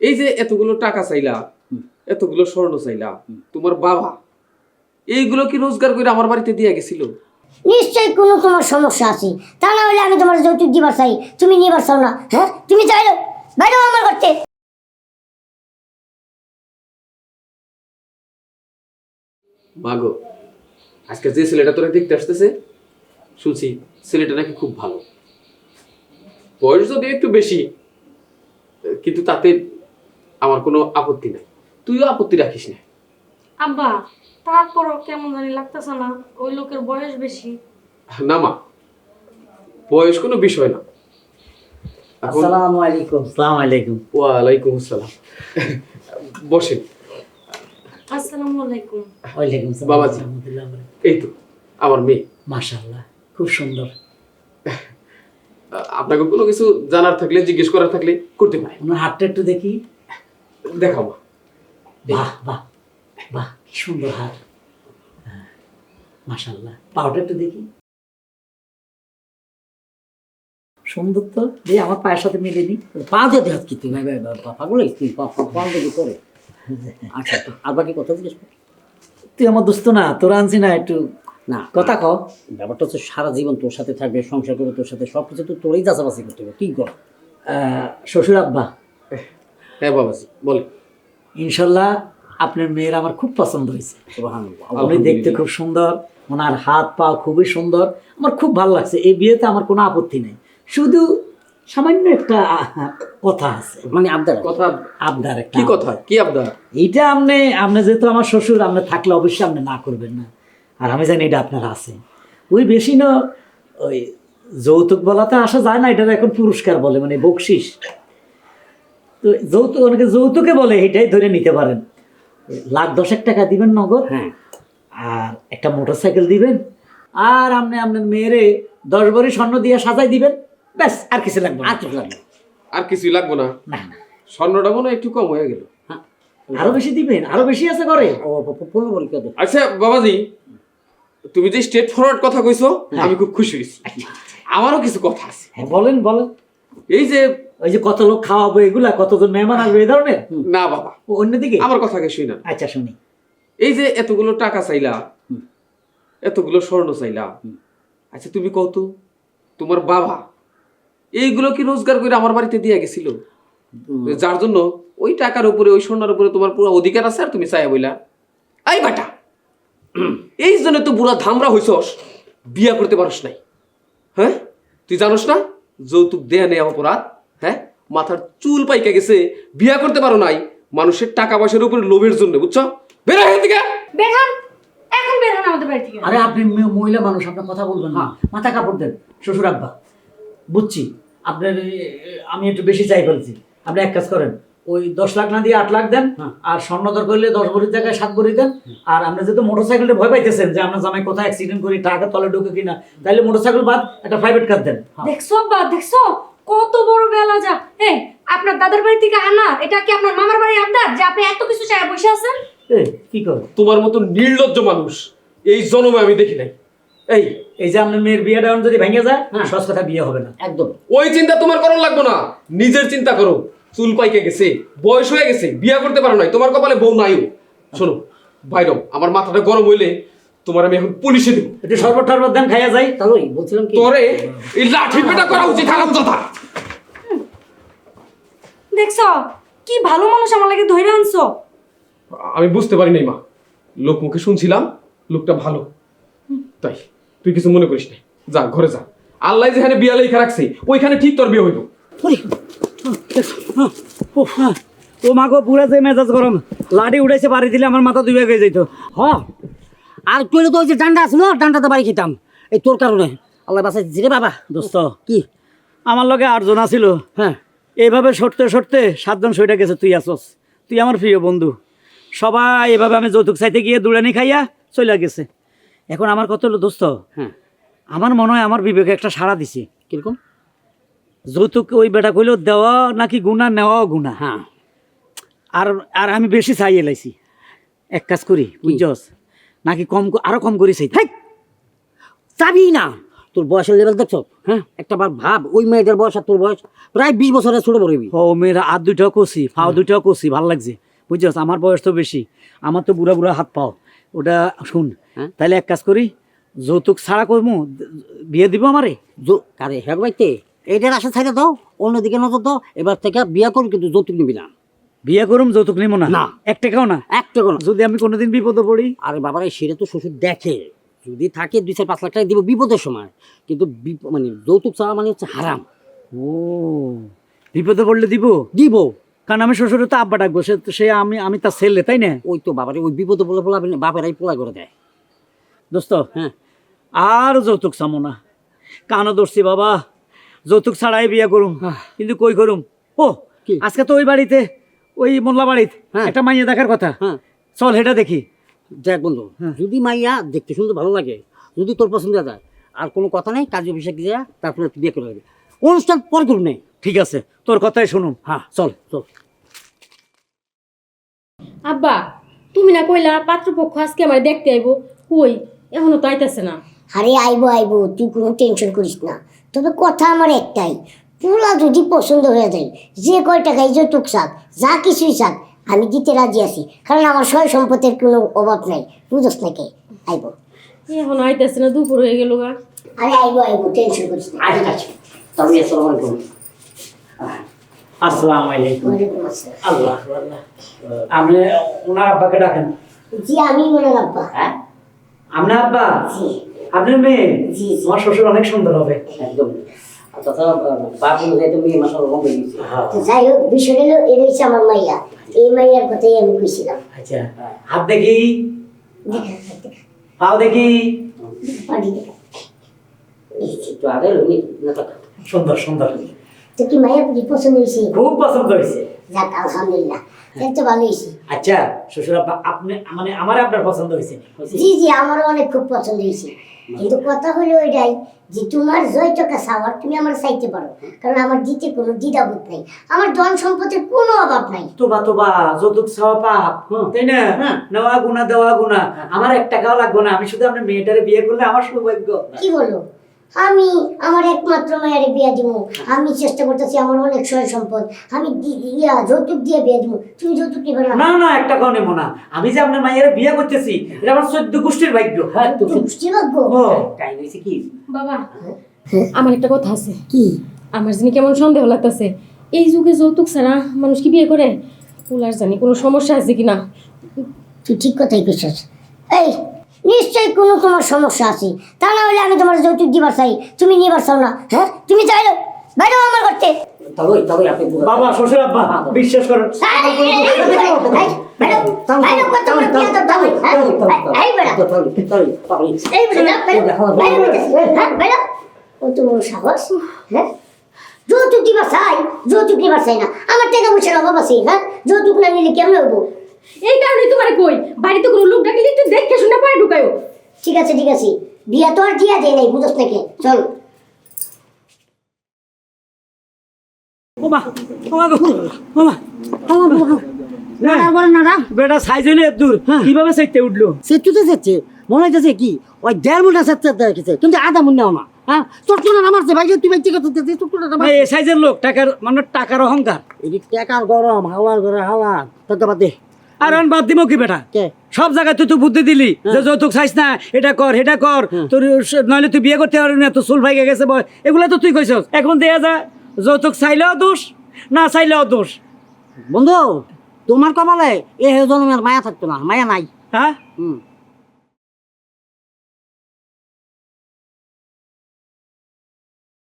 এই যে এতগুলো টাকা চাইলা, এতগুলো স্বর্ণ চাইলা, তোমার বাবা এইগুলো কি রোজগার করে আমার বাড়িতে দিয়ে গেছিল? নিশ্চয়ই কোনো তোমার সমস্যা আছে, তা না হলে আমি তোমার যৌতুক দিবার চাই, তুমি নিবার চাও না। হ্যাঁ, তুমি চাইলো বাইরে আমার করতে। মাগো, আজকে যে ছেলেটা তোরা দেখতে আসতেছে, শুনছি ছেলেটা নাকি খুব ভালো। বয়স যদি একটু বেশি, কিন্তু তাতে আমার কোনো আপত্তি নাই। তুইও আপত্তি রাখিস না। আব্বা, তারপরও কেমন জানি লাগতেছে না, ওই লোকের বয়স বেশি। না মা, বয়স কোনো বিষয় না। আসসালামু আলাইকুম। আসসালামু আলাইকুম। ওয়ালাইকুম আসসালাম। বসেন। আসসালামু আলাইকুম। ওয়ালাইকুম আসসালাম। বাবাজি, এই তো আমার মেয়ে। মাশাআল্লাহ, খুব সুন্দর। আপনাকে কোনো কিছু জানার থাকলে, জিজ্ঞেস করার থাকলে করতে পারেন। ওনার হাতটা একটু দেখি। দেখাও মা। বাহ বাহ বাহ, কি সুন্দর হাত। মাশাআল্লাহ, পাউটা একটু দেখি। সুন্দর তো, যে আমার পায়ের সাথে মিলেনি। পা দিয়ে হাত কি তুই পাগল তুই পা দিয়ে করে। আচ্ছা, আর বাকি কথা জিজ্ঞেস কর। তুই আমার দোস্ত না, তোরা আনছি না, একটু না কথা ক। ব্যাপারটা হচ্ছে সারা জীবন তোর সাথে থাকবে, সংসার করবে তোর সাথে, সব কিছু তো তোরই চাষাবাসি করতে হবে। তুই কর। শ্বশুর আব্বা, হ্যাঁ বাবাজি বলে। ইনশাল্লাহ আপনার মেয়ের আমার খুব পছন্দ হয়েছে। সুবহানাল্লাহ। আপনি দেখতে খুব সুন্দর, ওনার হাত পা খুবই সুন্দর, আমার খুব ভালো লাগছে। এই বিয়েতে আমার কোনো আপত্তি নেই, শুধু সামান্য একটা কথা আছে। মানে আবদার কথা? আবদার একটা। কি কথা? কি আবদার? এইটা আপনি যেহেতু আমার শ্বশুর, আপনি থাকলে অবশ্যই আপনি না করবেন না। আর আমি জানি এটা আপনার আছে। ওই বেশি না, ওই যৌতুক বলাতে আসা যায় না, এটা এখন পুরস্কার বলে, মানে বকশিস। তো যৌতুক, অনেকে যৌতুকে বলে, এটাই ধরে নিতে পারেন। 1,10,000 টাকা দিবেন নগদ, হ্যাঁ, আর একটা মোটরসাইকেল দিবেন, আর আপনার মেয়েরে 10 ভরি স্বর্ণ দিয়ে সাজাই দিবেন, ব্যাস, আর কিছু লাগবে না। আর কিছু লাগবে আর কিছুই লাগবো না? না, স্বর্ণটা মনে হয় একটু কম হয়ে গেল। আরো বেশি দিবেন, আরো বেশি আছে করে। পনেরো বলি কত? আচ্ছা বাবাজি, তুমি যে স্ট্রেট ফরওয়ার্ড কথা কইছো, আমি খুব খুশি হয়েছি। আমারও কিছু কথা আছে। হ্যাঁ, বলেন বলেন। এই যে ওই যে কত লোক খাওয়াবো, এগুলা কতজন মেহমান আসবে, এই ধরনের? না বাবা, ও, অন্যদিকে আমার কথাকে শুই না। আচ্ছা শুনি। এই যে এতগুলো টাকা চাইলা, এতগুলো স্বর্ণ চাইলা, আচ্ছা তুমি কত, তোমার বাবা এইগুলো কি রোজগার করে আমার বাড়িতে দিয়ে গেছিল? যার জন্য ওই টাকার উপরে, ওই স্বর্ণের উপরে তোমার পুরো অধিকার আছে, আর তুমি চাইয়া বইলা আই বাটা। এই জন্য তো বুড়া ধামরা হইছস, বিয়া করতে পারস নাই। হ্যাঁ, তুই জানোস না যৌতুক দেয়া নেয়া অপরাধ? হ্যাঁ, মাথার চুল পাইকা গেছে, বিয়া করতে পারো নাই মানুষের টাকা পয়সার উপরে লোভের জন্য, বুঝছো? বের এখান থেকে। বের হন, এখন বের হন আমাদের বাড়ি থেকে। আরে আপনি মহিলা মানুষ, আপনার কথা বলবেন না, মাথা কাপড় দেন। শ্বশুর আব্বা, বুঝছি আপনার, আমি একটু বেশি চাই ফেলছি। আপনি এক কাজ করেন, ওই 10 লাখ না দিয়ে 8 লাখ দেন, আর স্বর্ণ দর করলে 10 ভরির জায়গায় 7 ভরি দেন। আর আপনি যেহেতু মোটরসাইকেলটা ভয় পাইতেছেন যে আপনার জামাই কোথায় অ্যাক্সিডেন্ট করি, টাকা তলে ঢুকে কিনা, তাইলে মোটরসাইকেল বাদ একটা প্রাইভেট কার দেন। দেখছো আব্বা, দেখছো কত বড় বেলা যা। এই আপনার দাদার বাড়ি থেকে আনা, এটা কি আপনার মামার বাড়ি আবদার যে আপনি এত কিছু চাই বসে আছেন? এই কি করে? তোমার মতো নির্লজ্জ মানুষ এই জন্মে আমি দেখি নাই। এই এই যে আপনার মেয়ের বিয়েটা এখন যদি ভেঙে যায়, সহজ কথা বিয়ে হবে না একদম। ওই চিন্তা তোমার করার লাগবে না, নিজের চিন্তা করো। চুল পাইকে গেছে, বয়স হয়ে গেছে, বিয়া করতে পারো নাই, তোমার কপালে বউ নাইও। শোনো বাইরও, আমার মাথাটা গরম হইলে তোমার আমি এখন পুলিশে দেব। একটু শরবত টরবত দেন, খাইয়া যাই। তাহলে বলছিলাম কি, তোরে এই লাঠি পেটা করা উচিত, খারাপ কথা। দেখছো কি ভালো মানুষ আমার লাগে ধরে আনছো। আমি বুঝতে পারি নাই মা, লোক মুখে শুনছিলাম লোকটা ভালো, তাই তুই কিছু মনে করিস না। যা ঘরে যা, আল্লাহ যেখানে বিয়া লেখা রাখছে ওইখানে ঠিক তোর বিয়ে হইব। ও মাগো, পুরা যে মেজাজ গরম, লাঠি উঠাইছে বাড়ি দিলে আমার মাথা দুই ভাগ হয়ে যেত। আর তুই তো ওই যে ডান্ডা আছে না, ডান্ডাতে বাড়ি খেতাম এই তোর কারণে। আল্লাহ বাঁচাইছে রে বাবা। দোস্ত, কি আমার লগে 8 জন আছিল, হ্যাঁ, এইভাবে সরতে সরতে 7 জন সইটা গেছে। তুই আসস, তুই আমার প্রিয় বন্ধু। সবাই এভাবে আমি যৌতুক চাইতে গিয়ে দুড়ানি খাইয়া চলে গেছে। এখন আমার কত হলো দোস্ত, হ্যাঁ, আমার মনে হয় আমার বিবেকে একটা সাড়া দিছে। কিরকম? যৌতুক ওই বেটা কইলো দেওয়া নাকি গুণা, নেওয়াও গুণা। হ্যাঁ, আর আর আমি বেশি চাই এলাইছি। এক কাজ করি বুঝছস, নাকি কম, আরো কম করি চাই। চাবি না, তোর বয়সের লেভেল দেখছো? হ্যাঁ, একটা বার ভাব, ওই মেয়েটার বয়স আর তোর বয়স প্রায় 20 বছরের ছোট বড়বি। ও মেয়েরা হাত দুইটাও কষি, পাও দুইটাও কষি, ভাল লাগছে বুঝছস। আমার বয়স তো বেশি, আমার তো বুড়া বুড়া হাত পাও। ওটা শুন, হ্যাঁ? তাহলে এক কাজ করি, যৌতুক ছাড়া করবো, বিয়ে দিব আমারে। কারে হের বাইতে এইটার আশা ছাইড়া দাও, অন্যদিকে নজর দাও। এবার থেকে বিয়া করবি কিন্তু যৌতুক নিবি না। বিয়ে করুম, যৌতুক নিব না, না। 1 টাকাও না। একটা কোনো যদি আমি কোনোদিন বিপদে পড়ি? আরে বাবারে, সেটা তো শ্বশুর দেখে, যদি থাকে 2-4-5 লাখ টাকা দিব বিপদের সময়, কিন্তু মানে যৌতুক চাওয়া মানে হচ্ছে হারাম। ও, বিপদে পড়লে দিব? দিব। কারণ আমি শ্বশুরে তো আব্বা ডাকবো, সে আমি তার ছেলে, তাই না? ওই তো বাবারে, ওই বিপদে বলে বলা বাপেরাই পোলা করে দেয়। দোস্ত, হ্যাঁ, আর যৌতুক চামো না, কানও ধরছি বাবা, যৌতুক ছাড়াই বিয়ে করুম। কিন্তু কই করুম? ও, কি? আজকে তো ওই বাড়িতে, ওই মোল্লা বাড়িতে হ্যাঁ। একটা মাইয়া দেখার কথা। হ্যাঁ, চল হেটা দেখি। দেখ বন্ধু, যদি মাইয়া দেখতে শুনতে ভালো লাগে, যদি তোর পছন্দ হয়, আর কোনো কথা নেই, কাজ অফিসে গিয়ে তারপরে তুই বিয়ে করে নেবে। অনুষ্ঠান পর করুন নেই। ঠিক আছে, তোর কথাই শুনুম। হ্যাঁ, চল চল। আব্বা, তুমি না কইলা পাত্রপক্ষ আজকে আমার দেখতে আইবো, কই এখনো তো আইতাছে না। আরে আইবো আইবো, তুই কোনো টেনশন করিস না। তবে কথা আমার একটাই, পোলা যদি পছন্দ হয়ে যায়, যে কয় টাকাই যৌতুক চাক, যা কিছুই চাক, আমি দিতে রাজি আছি। কারণ আমার সয় সম্পদের কোনো অভাব নাই, বুঝোস নাকি? আইবো। এখনো আইতাছে না, দুপুর হয়ে গেল গা। আরে আইবো আইবো, টেনশন করিস না। আচ্ছা আচ্ছা, তবে আসসালামু আলাইকুম। আসসালামু আলাইকুম। ওয়ালাইকুম আসসালাম। আল্লাহ আল্লাহ। আপনি ওনার আব্বাকে ডাকেন। জি, আমি ওনার আব্বা। হ্যাঁ, আপনার আব্বা? জি আপনার মেয়ে? জি জি। আমার শ্বশুর অনেক সুন্দর হবে। একদম। আর তাছাড়া বাপ অনুযায়ী তো মেয়ে মাসাল লম্বা গেছে। তো যাই হোক, বিষয় হলো এ রয়েছে আমার মাইয়া। এই মাইয়ার কথাই আমি কইছিলাম। আচ্ছা, হাত দেখি, দেখা দেখা পাও দেখি। পারি দেখা। একটু আগে লুঙ্গি না থাকা। সুন্দর সুন্দর, তো কি মাইয়া বুঝি পছন্দ হয়েছে? খুব পছন্দ হয়েছে। যাক, আলহামদুলিল্লাহ, তাহলে তো ভালো হয়েছে। আচ্ছা শ্বশুর আব্বা, আপনি মানে আমার আপনার পছন্দ হয়েছে? জি জি, আমারও অনেক খুব পছন্দ হয়েছে। কিন্তু কথা হলো এটাই যে তোমার জয় টাকা চাওয়ার তুমি আমার চাইতে পারো, কারণ আমার দিতে কোনো দ্বিধাবোধ নাই, আমার ধন সম্পদের কোনো অভাব নাই। তোবা তোবা, যৌতুক চাওয়া পাপ, তাই না? নেওয়া গুণা দেওয়া গুণা। আমার 1 টাকাও লাগবে না, আমি শুধু আপনার মেয়েটারে বিয়ে করলে আমার সৌভাগ্য। কি বলো? আমি আমার একমাত্র মায়ের বিয়া দিব, আমি চেষ্টা করতেছি, আমার অনেক সয় সম্পদ, আমি যৌতুক দিয়ে বিয়া দিব। তুমি যৌতুক নিবে না? না না, 1 টাকাও নেব না। আমি যে আপনার মায়ের বিয়ে করতেছি, এটা আমার 14 গোষ্ঠীর ভাগ্য। হ্যাঁ, তো পুষ্টি ভাগ্য। ও, টাইম হয়েছে কি? বাবা, আমার একটা কথা আছে। কি? আমার জানি কেমন সন্দেহ লাগতেছে, এই যুগে যৌতুক ছাড়া মানুষ কি বিয়ে করে? পোলার জানি কোনো সমস্যা আছে কিনা। তুই ঠিক কথাই কইছিস। এই, নিশ্চয়ই কোনো তোমার সমস্যা আছে, তা না হলে আমি তোমার যৌতুক দিবার চাই, তুমি নিবার চাও না। হ্যাঁ, তুমি চাইলো বাইরে আমার করতে। তবে আপনি বাবা, শ্বশুর আব্বা, বিশ্বাস করেন। যৌতুক দিবার চাই, যৌতুক নিবার চাই না, আমার টাকা পয়সার অভাব আছে। হ্যাঁ, যৌতুক না নিলে কেমন হবো? এই কারণে তোমার কই, বাড়িতে কোনো লোক ডাকলে একটু দেখে শুনে পরে ঢুকায়ো। ঠিক আছে ঠিক আছে, বিয়া তো আর দিয়া দেয় নাই, বুঝোস নাকি? চল। ওমা, ওমা গো, ওমা, বেটা সাইজ হইলে দূর, কিভাবে চাইতে উঠলো? সেটুতে যাচ্ছে, মনে হইতেছে কি ওই 1.5 মুঠা সেটতে দেখেছে, কিন্তু আধা মুঠ নেও না। হ্যাঁ, চটচটা নামারছে ভাই, তুই ব্যক্তি করতে চটচটা নামার। এই সাইজের লোক, টাকার মানে টাকার অহংকার। এদিক টাকার গরম, হাওয়ার ঘরে হাওয়া, তোকে বাদ দে। আর আমি বাদ দিব কি বেটা? কে? সব জায়গায় তুই বুদ্ধি দিলি যে যৌতুক চাইছ না, এটা কর এটা কর, তোর নইলে তুই বিয়ে করতে পারবি না, তোর চুল ভাইগে গেছে বয়, এগুলো তো তুই কইছস। এখন দেয়া যা, যৌতুক চাইলেও দোষ, না চাইলেও দোষ। বন্ধু, তোমার কপালে এ জন্মের মায়া থাকতো না, মায়া নাই। হ্যাঁ, হুম।